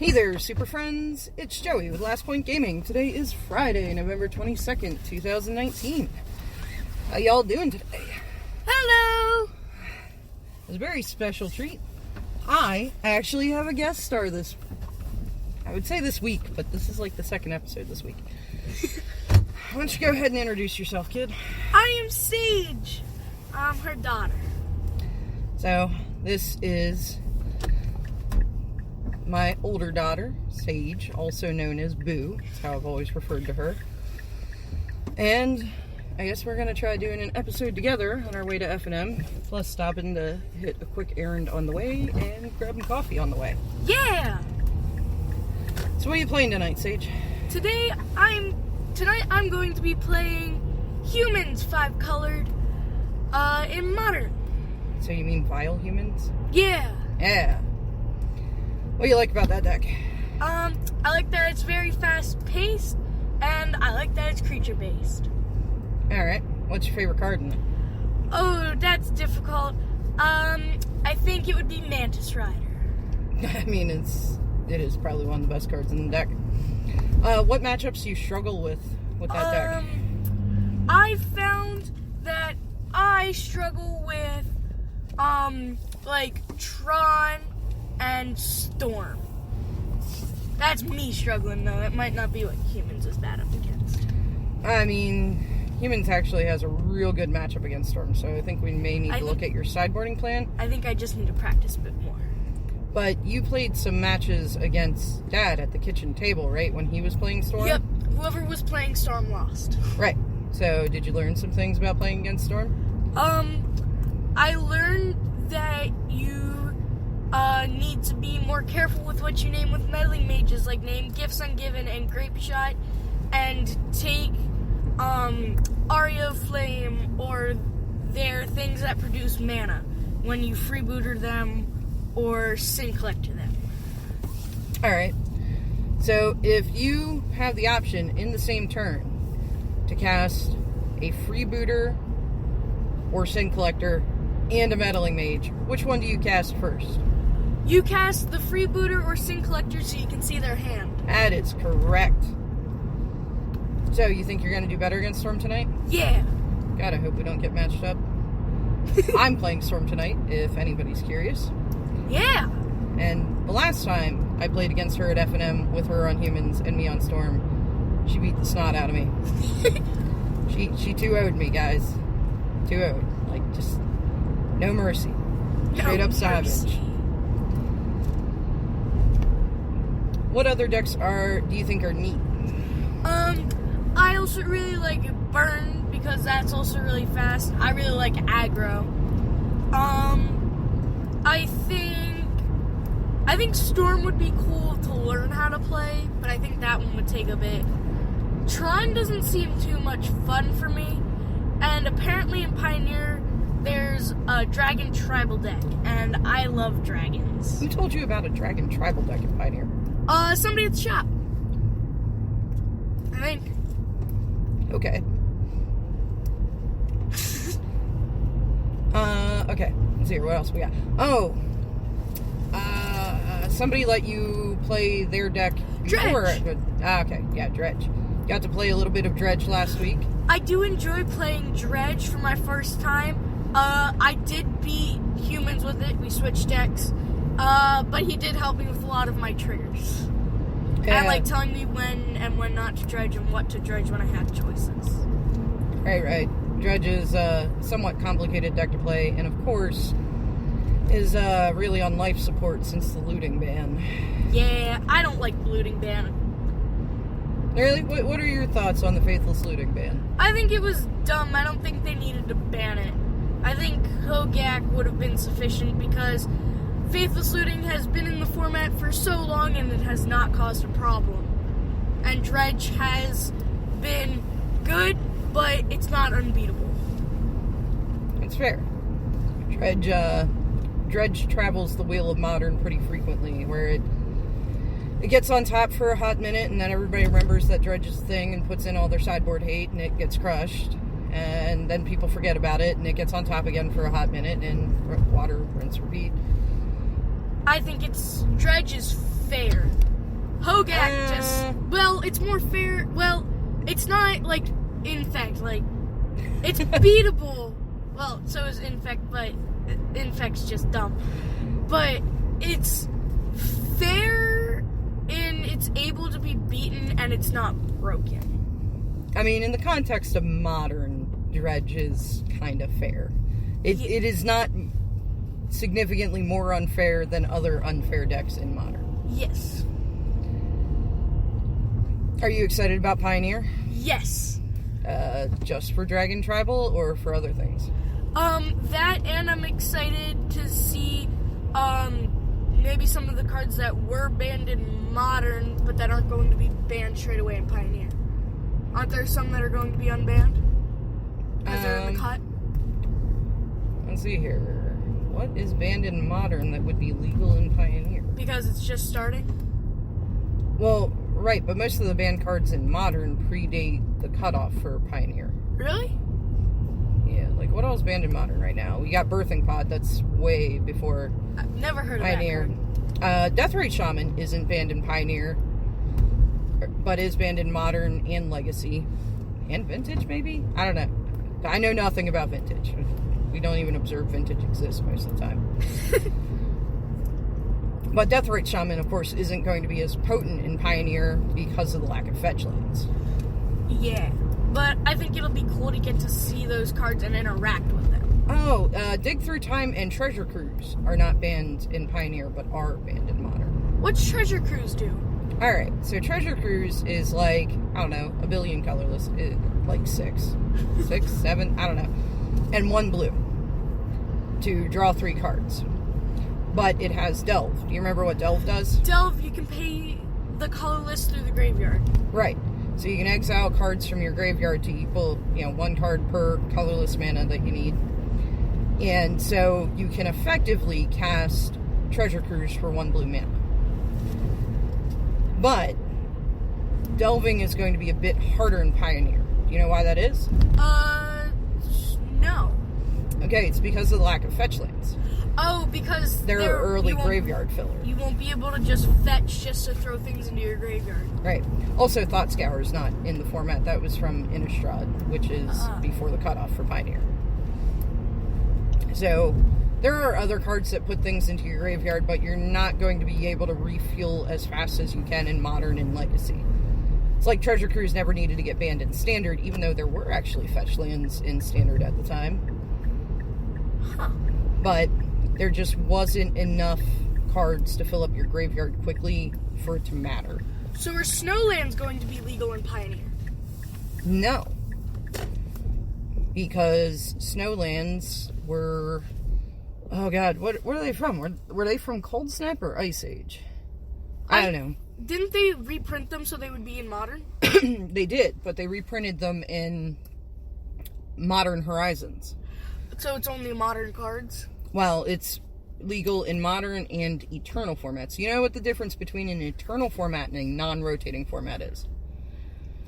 Hey there, super friends. It's Joey with Last Point Gaming. Today is Friday, November 22nd, 2019. How y'all doing today? Hello! It's a very special treat. I actually have a guest star I would say this week, but this is like the second episode this week. Why don't you go ahead and introduce yourself, kid? I am Sage. I'm her daughter. So, this is my older daughter, Sage, also known as Boo. That's how I've always referred to her. And I guess we're going to try doing an episode together on our way to F&M, plus stopping to hit a quick errand on the way and grabbing coffee on the way. Yeah! So what are you playing tonight, Sage? Tonight I'm going to be playing Humans 5-colored in Modern. So you mean Vile Humans? Yeah. Yeah. What do you like about that deck? I like that it's very fast-paced, and I like that it's creature-based. Alright. What's your favorite card in it? Oh, that's difficult. I think it would be Mantis Rider. I mean, it is probably one of the best cards in the deck. What matchups do you struggle with that deck? I found that I struggle with, like, Tron and Storm. That's me struggling, though. It might not be what Humans is bad up against. I mean, Humans actually has a real good matchup against Storm, so I think we may need to look at your sideboarding plan. I think I just need to practice a bit more. But you played some matches against Dad at the kitchen table, right, when he was playing Storm? Yep. Whoever was playing Storm lost. Right. So, did you learn some things about playing against Storm? I learned that you need to be more careful with what you name with meddling mages, like name Gifts Ungiven and Grape Shot, and take Aria of Flame or their things that produce mana when you freebooter them or Sin Collector them. Alright. So, if you have the option in the same turn to cast a freebooter or Sin Collector and a meddling mage, which one do you cast first? You cast the freebooter or Sin Collector so you can see their hand. That is correct. So, you think you're going to do better against Storm tonight? Yeah. God, I hope we don't get matched up. I'm playing Storm tonight, if anybody's curious. Yeah. And the last time I played against her at F&M with her on Humans and me on Storm, she beat the snot out of me. She 2-0'd me, guys. 2-0'd. Like, just no mercy. Straight up savage. What other decks do you think are neat? I also really like Burn because that's also really fast. I really like Aggro. I think Storm would be cool to learn how to play, but I think that one would take a bit. Tron doesn't seem too much fun for me, and apparently in Pioneer there's a Dragon Tribal deck, and I love dragons. Who told you about a Dragon Tribal deck in Pioneer? Somebody at the shop. I think. Okay. Okay. Let's see here. What else we got? Oh. Somebody let you play their deck before. Dredge. Okay. Yeah, Dredge. Got to play a little bit of Dredge last week. I do enjoy playing Dredge for my first time. I did beat Humans with it. We switched decks. But he did help me with a lot of my triggers. And like telling me when and when not to dredge and what to dredge when I had choices. Right. Dredge is a somewhat complicated deck to play, and of course, is really on life support since the looting ban. Yeah, I don't like looting ban. Really? What are your thoughts on the Faithless looting ban? I think it was dumb. I don't think they needed to ban it. I think Hogak would have been sufficient because Faithless looting has been in the format for so long and it has not caused a problem. And Dredge has been good, but it's not unbeatable. It's fair. Dredge travels the wheel of Modern pretty frequently, where it gets on top for a hot minute, and then everybody remembers that Dredge is a thing and puts in all their sideboard hate, and it gets crushed. And then people forget about it, and it gets on top again for a hot minute, and water, rinse, repeat. I think Dredge is fair. Hogak well, it's more fair. Well, it's not like Infect. Like, it's beatable. Well, so is Infect, but Infect's just dumb. But it's fair, and it's able to be beaten, and it's not broken. I mean, in the context of modern, Dredge is kind of fair. It is not significantly more unfair than other unfair decks in modern. Yes. Are you excited about Pioneer? Yes. Just for Dragon Tribal or for other things? That, and I'm excited to see, maybe some of the cards that were banned in Modern, but that aren't going to be banned straight away in Pioneer. Aren't there some that are going to be unbanned? Because they're in the cut? Let's see here. What is banned in Modern that would be legal in Pioneer? Because it's just starting? Well, right, but most of the banned cards in Modern predate the cutoff for Pioneer. Really? Yeah, like what else banned in Modern right now? We got Birthing Pod, that's way before I've never heard Pioneer. of that card. Deathrite Shaman isn't banned in Pioneer, but is banned in Modern and Legacy. And Vintage, maybe? I don't know. I know nothing about Vintage. We don't even observe Vintage exists most of the time. But Deathrite Shaman, of course, isn't going to be as potent in Pioneer because of the lack of fetch lands. Yeah, but I think it'll be cool to get to see those cards and interact with them. Oh, Dig Through Time and Treasure Cruise are not banned in Pioneer, but are banned in Modern. What's Treasure Cruise do? Alright, so Treasure Cruise is like, I don't know, a billion colorless. Like 6, 7, I don't know. And 1 blue to draw 3 cards. But it has Delve. Do you remember what Delve does? Delve, you can pay the colorless through the graveyard. Right. So you can exile cards from your graveyard to equal, 1 card per colorless mana that you need. And so you can effectively cast Treasure Cruise for 1 blue mana. But delving is going to be a bit harder in Pioneer. Do you know why that is? No. Okay, it's because of the lack of fetch lands. Oh, because they're early graveyard filler. You won't be able to just fetch just to throw things into your graveyard. Right. Also, Thought Scour is not in the format. That was from Innistrad, which is before the cutoff for Pioneer. So, there are other cards that put things into your graveyard, but you're not going to be able to refuel as fast as you can in Modern and Legacy. It's like Treasure Cruise never needed to get banned in Standard, even though there were actually fetch lands in Standard at the time. Huh. But there just wasn't enough cards to fill up your graveyard quickly for it to matter. So are Snowlands going to be legal in Pioneer? No. Because Snowlands were... Oh god, where are they from? Were they from Cold Snap or Ice Age? I don't know. Didn't they reprint them so they would be in Modern? They did, but they reprinted them in Modern Horizons. So it's only Modern cards? Well, it's legal in Modern and Eternal formats. You know what the difference between an Eternal format and a non-rotating format is?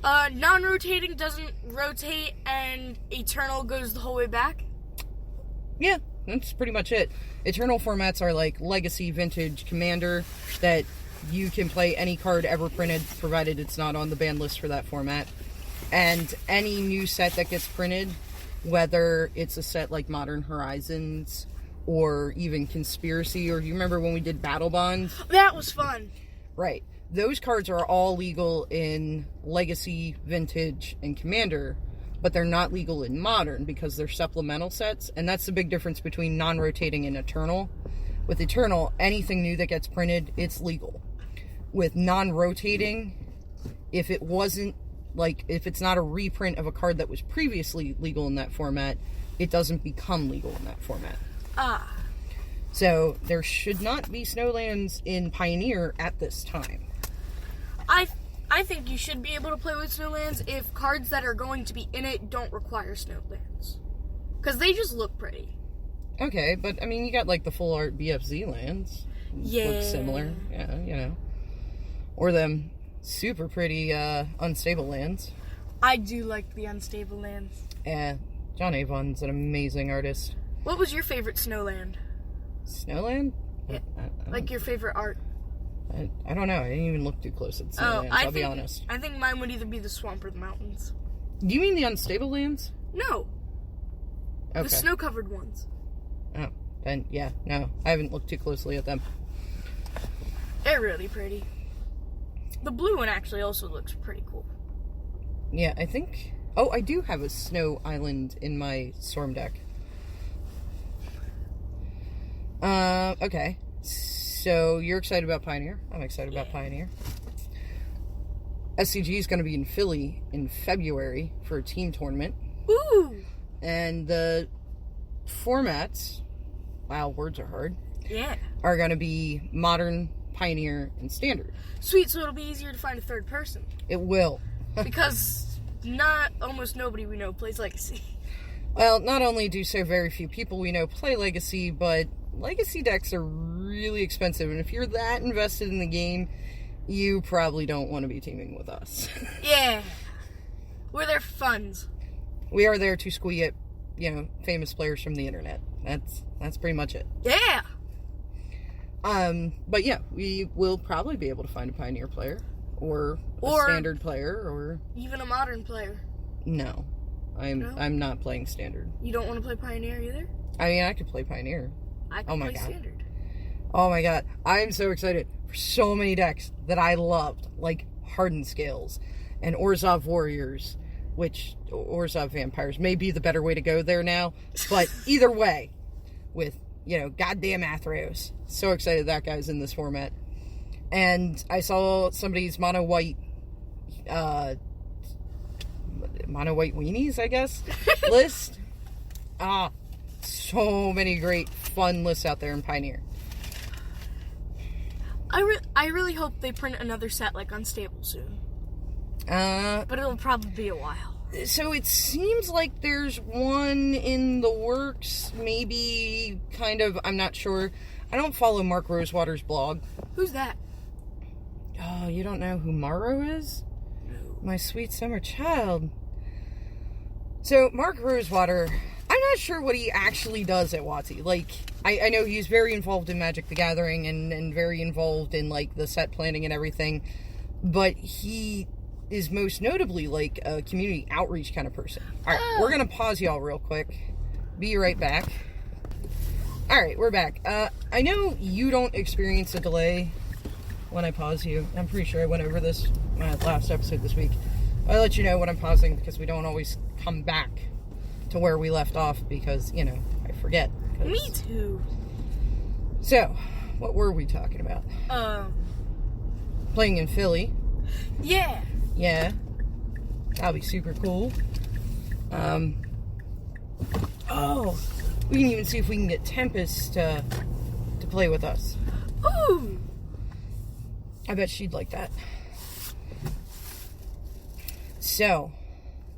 Non-rotating doesn't rotate and Eternal goes the whole way back? Yeah, that's pretty much it. Eternal formats are like Legacy, Vintage, Commander, that you can play any card ever printed, provided it's not on the ban list for that format. And any new set that gets printed, whether it's a set like Modern Horizons or even Conspiracy, or you remember when we did Battle Bonds? That was fun. Right. Those cards are all legal in Legacy, Vintage, and Commander, but they're not legal in Modern because they're supplemental sets, and that's the big difference between non-rotating and Eternal. With Eternal, anything new that gets printed, it's legal. With non-rotating, if it wasn't, like, if it's not a reprint of a card that was previously legal in that format, it doesn't become legal in that format. So, there should not be Snowlands in Pioneer at this time. I think you should be able to play with Snowlands if cards that are going to be in it don't require Snowlands. Because they just look pretty. Okay, but, I mean, you got, like, the full art BFZ lands. Yeah. Look similar, yeah, you know. Or them super pretty, unstable lands. I do like the unstable lands. Yeah, John Avon's an amazing artist. What was your favorite Snowland? Snowland? Yeah. Like your favorite art? I don't know. I didn't even look too close at Snowlands, I'll be honest. I think mine would either be the swamp or the mountains. Do you mean the unstable lands? No. Okay. The snow-covered ones. Oh, then, yeah, no. I haven't looked too closely at them. They're really pretty. The blue one actually also looks pretty cool. Yeah, I think... Oh, I do have a snow island in my storm deck. Okay. So, you're excited about Pioneer? I'm excited about Pioneer. SCG is going to be in Philly in February for a team tournament. Ooh! And the formats, wow, words are hard, are going to be Modern, Pioneer, and Standard. Sweet, so it'll be easier to find a third person. It will. Because almost nobody we know plays Legacy. Well, not only do so very few people we know play Legacy, but Legacy decks are really expensive, and if you're that invested in the game, you probably don't want to be teaming with us. Yeah. We're their funds. We are there to squeak at, famous players from the internet. That's pretty much it. Yeah. But yeah, we will probably be able to find a Pioneer player, or a Standard player, or even a Modern player. No. I'm not playing Standard. You don't want to play Pioneer either? I mean, I could play Pioneer. I could play Standard. Oh my god. I'm so excited for so many decks that I loved, like Hardened Scales and Orzhov Warriors, which Orzhov Vampires may be the better way to go there now, but either way, with, goddamn Athreos. So excited that guy's in this format. And I saw somebody's mono white weenies, I guess, list. So many great fun lists out there in Pioneer. I really hope they print another set like Unstable soon. But it'll probably be a while. So it seems like there's one in the works, maybe kind of, I'm not sure. I don't follow Mark Rosewater's blog. Who's that? Oh, you don't know who Morrow is? No. My sweet summer child. So, Mark Rosewater, I'm not sure what he actually does at WotC. Like, I know he's very involved in Magic the Gathering and very involved in, like, the set planning and everything. But he is most notably, like, a community outreach kind of person. Alright, we're going to pause y'all real quick. Be right back. Alright, we're back. I know you don't experience a delay when I pause you. I'm pretty sure I went over this my last episode this week. I'll let you know when I'm pausing because we don't always come back to where we left off because, I forget. Me too. So, what were we talking about? Playing in Philly. Yeah. Yeah. That'll be super cool. We can even see if we can get Tempest to play with us. Ooh. I bet she'd like that. So,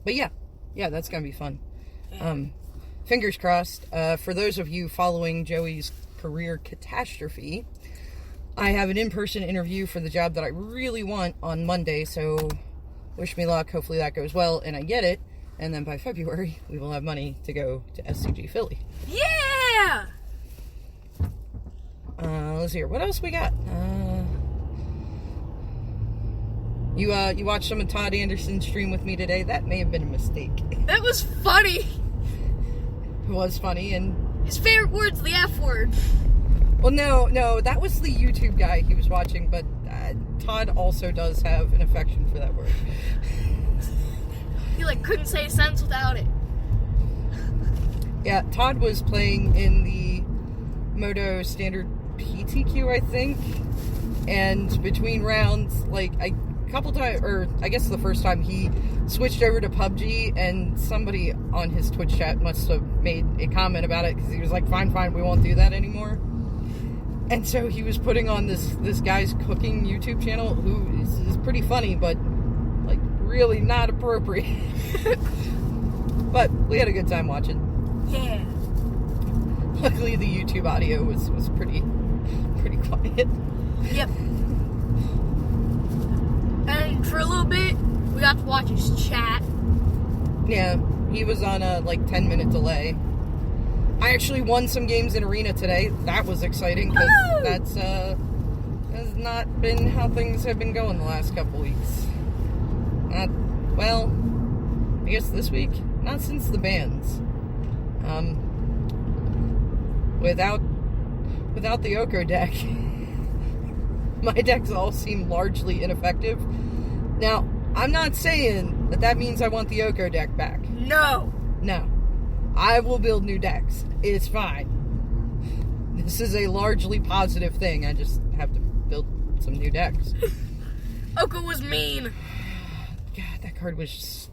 but yeah, that's gonna be fun. Fingers crossed. For those of you following Joey's career catastrophe, I have an in-person interview for the job that I really want on Monday, so wish me luck. Hopefully that goes well and I get it. And then by February, we will have money to go to SCG Philly. Yeah! Let's see here. What else we got? You watched some of Todd Anderson's stream with me today? That may have been a mistake. That was funny! It was funny, and... His favorite word's the F word. Well, no, that was the YouTube guy he was watching, but Todd also does have an affection for that word. He, couldn't say a sentence without it. Yeah, Todd was playing in the Moto Standard PTQ, I think, and between rounds, a couple times, or I guess the first time, he switched over to PUBG, and somebody on his Twitch chat must have made a comment about it, because he was like, fine, we won't do that anymore. And so he was putting on this guy's cooking YouTube channel, who is pretty funny, but, really not appropriate. But we had a good time watching. Yeah. Luckily, the YouTube audio was pretty quiet. Yep. And for a little bit, we got to watch his chat. Yeah, he was on a 10-minute delay. I actually won some games in Arena today. That was exciting because that's not been how things have been going the last couple weeks. Well, I guess this week, not since the bans. Without the Oko deck, my decks all seem largely ineffective. Now, I'm not saying that means I want the Oko deck back. No. I will build new decks. It's fine. This is a largely positive thing. I just have to build some new decks. Oko was mean. God, that card was just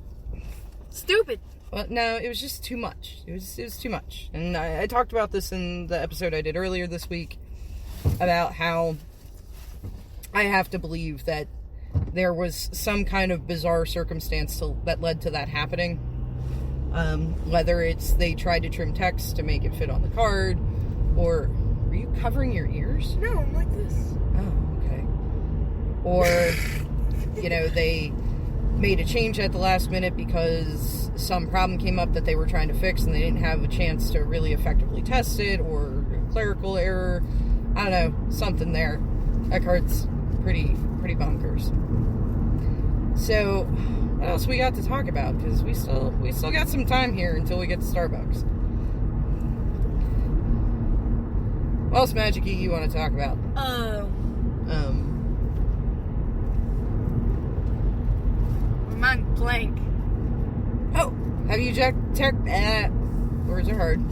stupid. Well, no, it was just too much. It was too much. And I talked about this in the episode I did earlier this week about how I have to believe that there was some kind of bizarre circumstance that led to that happening. Whether it's they tried to trim text to make it fit on the card, or... Are you covering your ears? No, I'm like this. Oh, okay. Or, they made a change at the last minute because some problem came up that they were trying to fix and they didn't have a chance to really effectively test it, or a clerical error. I don't know, something there. That card's pretty bonkers. So, what else we got to talk about? Because we still got some time here until we get to Starbucks. What else Magic-y you want to talk about? I'm blank. Oh, have you words are hard.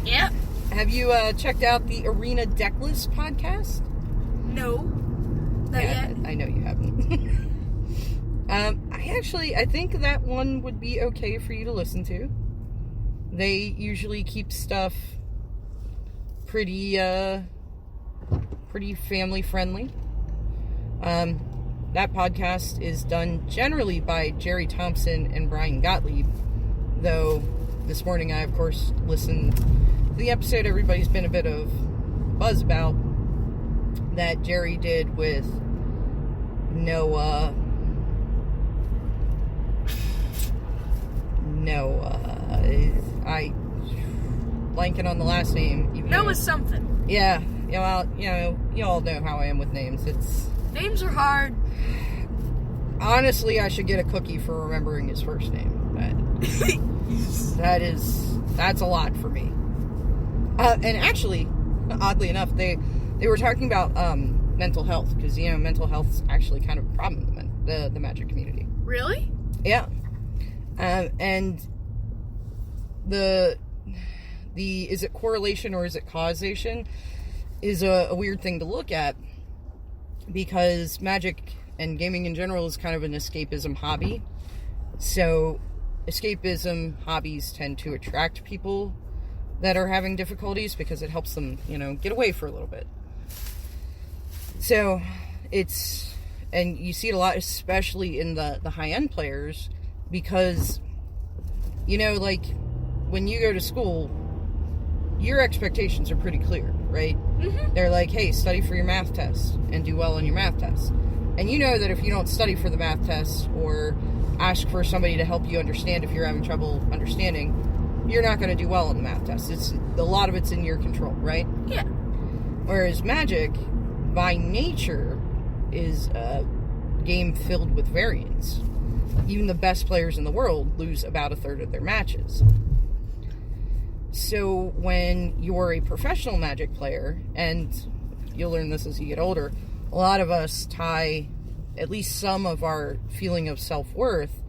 Yep. Have you checked out the Arena Decklist podcast? No. Not yet. I know you haven't. I think that one would be okay for you to listen to. They usually keep stuff pretty family friendly. That podcast is done generally by Jerry Thompson and Brian Gottlieb, though this morning I of course listened to the episode everybody's been a bit of buzz about, that Jerry did with Noah I blanking on the last name. Noah something. Yeah, well, you all know how I am with names. Names are hard. Honestly, I should get a cookie for remembering his first name. But that's a lot for me. And actually, oddly enough, they were talking about mental health, because mental health is actually kind of a problem in the Magic community. Really? Yeah. And the is it correlation or is it causation is a weird thing to look at, because Magic and gaming in general is kind of an escapism hobby. So escapism hobbies tend to attract people that are having difficulties because it helps them, get away for a little bit. So and you see it a lot, especially in the high-end players, because, when you go to school, your expectations are pretty clear, right? Mm-hmm. They're like, hey, study for your math test and do well on your math test. And you know that if you don't study for the math test or ask for somebody to help you understand if you're having trouble understanding, you're not going to do well on the math test. A lot of it's in your control, right? Yeah. Whereas Magic, by nature, is a game filled with variance. Even the best players in the world lose about a third of their matches. So when you're a professional Magic player, and you'll learn this as you get older, a lot of us tie at least some of our feeling of self-worth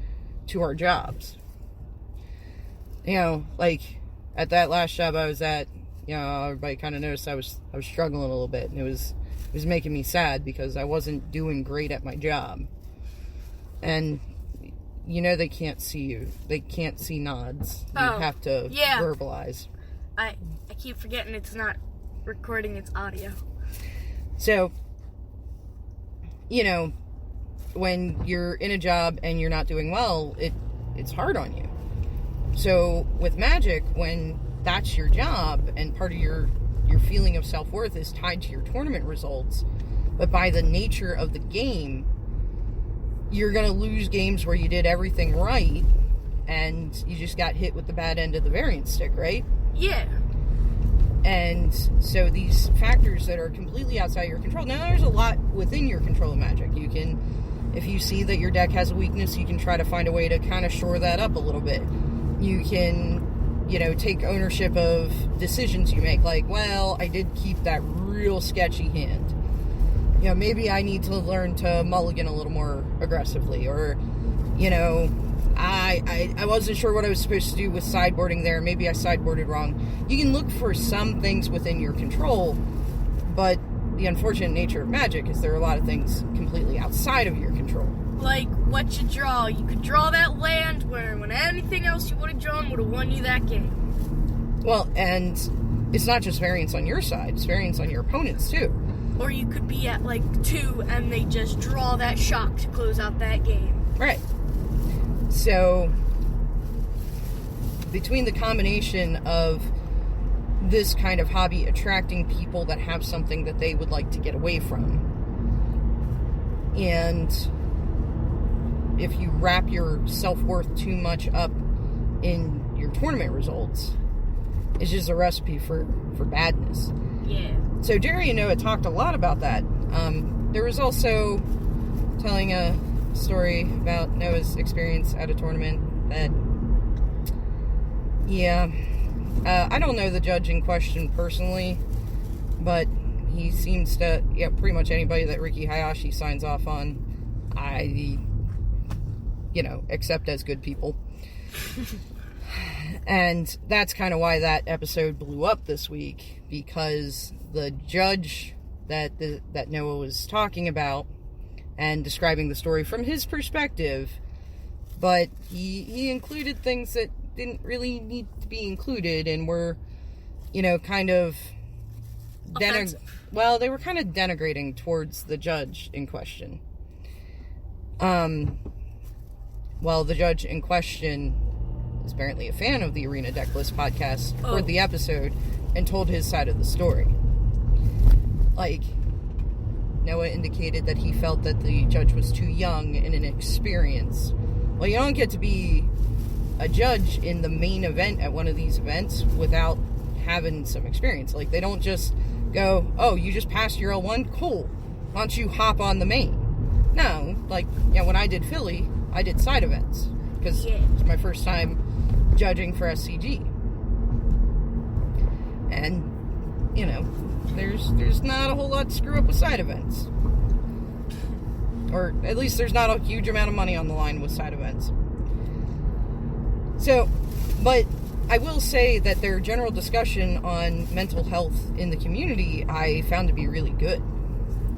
to our jobs. At that last job I was at, everybody kind of noticed I was struggling a little bit, and it was making me sad because I wasn't doing great at my job. And they can't see you. They can't see nods. You have to verbalize. I keep forgetting it's not recording, it's audio. So, when you're in a job and you're not doing well, it's hard on you. So with Magic, when that's your job and part of your feeling of self-worth is tied to your tournament results, but by the nature of the game, you're going to lose games where you did everything right and you just got hit with the bad end of the variance stick, right? Yeah. And so these factors that are completely outside your control. Now, there's a lot within your control of magic. You can, if you see that your deck has a weakness, you can try to find a way to kind of shore that up a little bit. You can, you know, take ownership of decisions you make. Like, well, I did keep that real sketchy hand. You know, maybe I need to learn to mulligan a little more aggressively. Or, you know, I wasn't sure what I was supposed to do with sideboarding there. Maybe I sideboarded wrong. You can look for some things within your control, but the unfortunate nature of magic is there are a lot of things completely outside of your control. Like what you draw. You could draw that land where when anything else you would have drawn would have won you that game. Well, and it's not just variance on your side, it's variance on your opponents too. Or you could be at like 2 and they just draw that shock to close out that game. Right. So, between the combination of this kind of hobby attracting people that have something that they would like to get away from, and if you wrap your self-worth too much up in your tournament results, it's just a recipe for badness. Yeah. So Jerry and Noah talked a lot about that. There was also telling a story about Noah's experience at a tournament that, I don't know the judge in question personally, but he seems to, pretty much anybody that Ricky Hayashi signs off on, I accept as good people. And that's kind of why that episode blew up this week, because the judge that Noah was talking about and describing the story from his perspective, but he included things that didn't really need to be included and were, kind of they were kind of denigrating towards the judge in question. Well, the judge in question is apparently a fan of the Arena Decklist podcast, heard the episode, and told his side of the story. Like, Noah indicated that he felt that the judge was too young and inexperienced. Well, you don't get to be a judge in the main event at one of these events without having some experience. Like, they don't just go, oh, you just passed your L1? Cool. Why don't you hop on the main? No. Like, when I did Philly, I did side events. Because it was my first time judging for SCG. And, there's not a whole lot to screw up with side events. Or at least there's not a huge amount of money on the line with side events. So, but I will say that their general discussion on mental health in the community I found to be really good.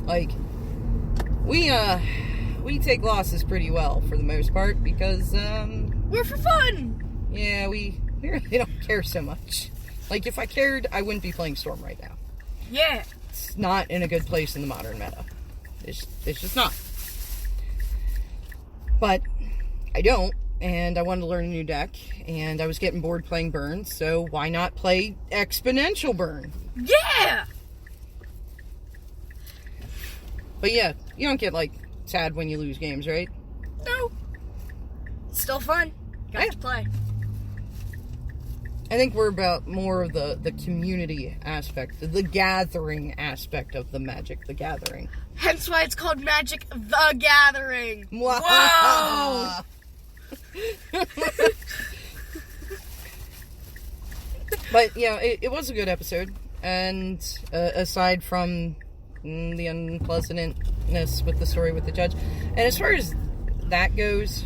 Like, we take losses pretty well for the most part because we're for fun. Yeah, we really don't care so much. Like, if I cared, I wouldn't be playing Storm right now. Yeah. It's not in a good place in the modern meta. It's just not. But I don't, and I wanted to learn a new deck, and I was getting bored playing Burn, so why not play Exponential Burn? Yeah! But yeah, you don't get, sad when you lose games, right? No. It's still fun. Got to play. I think we're about more of the community aspect, the gathering aspect of the Magic the Gathering. Hence why it's called Magic the Gathering. Whoa! But, it was a good episode. And aside from the unpleasantness with the story with the judge. And as far as that goes,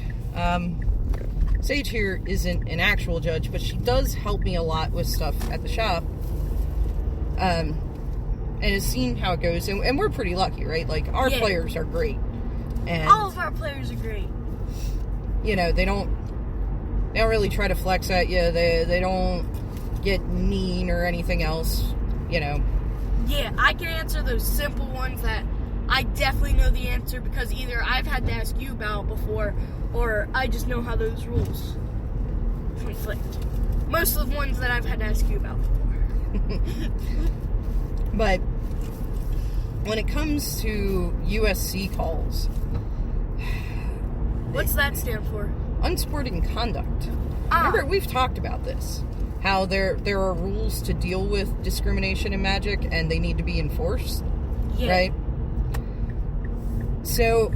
Sage here isn't an actual judge, but she does help me a lot with stuff at the shop. And has seen how it goes. And we're pretty lucky, right? Like, our players are great. And all of our players are great. They don't really try to flex at you. They don't get mean or anything else, Yeah, I can answer those simple ones that I definitely know the answer because either I've had to ask you about before or I just know how those rules conflict. Most of the ones that I've had to ask you about before. But when it comes to USC calls... What's that stand for? Unsporting conduct. Remember, we've talked about this. how there are rules to deal with discrimination in magic, and they need to be enforced, right? So,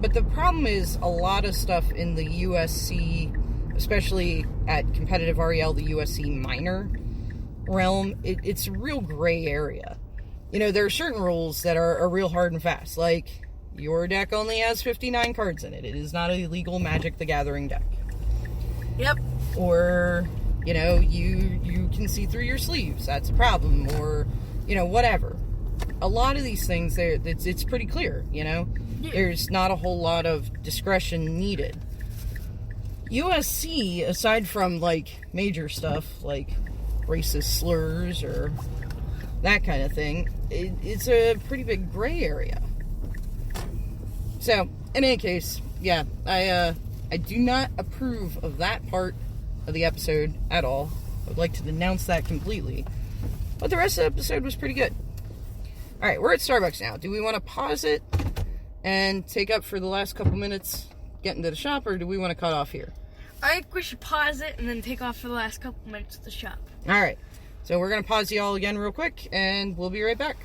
but the problem is a lot of stuff in the USC, especially at competitive REL, the USC minor realm, it's a real gray area. You know, there are certain rules that are real hard and fast, like your deck only has 59 cards in it. It is not a legal Magic the Gathering deck. Yep. Or, you know, you can see through your sleeves. That's a problem. Or, you know, whatever. A lot of these things, it's pretty clear, you know? Yeah. There's not a whole lot of discretion needed. USC, aside from, like, major stuff, like racist slurs or that kind of thing, it's a pretty big gray area. So, in any case, yeah, I do not approve of that part of the episode at all. I would like to denounce that completely. But the rest of the episode was pretty good. Alright, we're at Starbucks now. Do we want to pause it and take up for the last couple minutes getting to the shop, or do we want to cut off here? I think we should pause it and then take off for the last couple minutes at the shop. Alright, so we're going to pause y'all again real quick, and we'll be right back.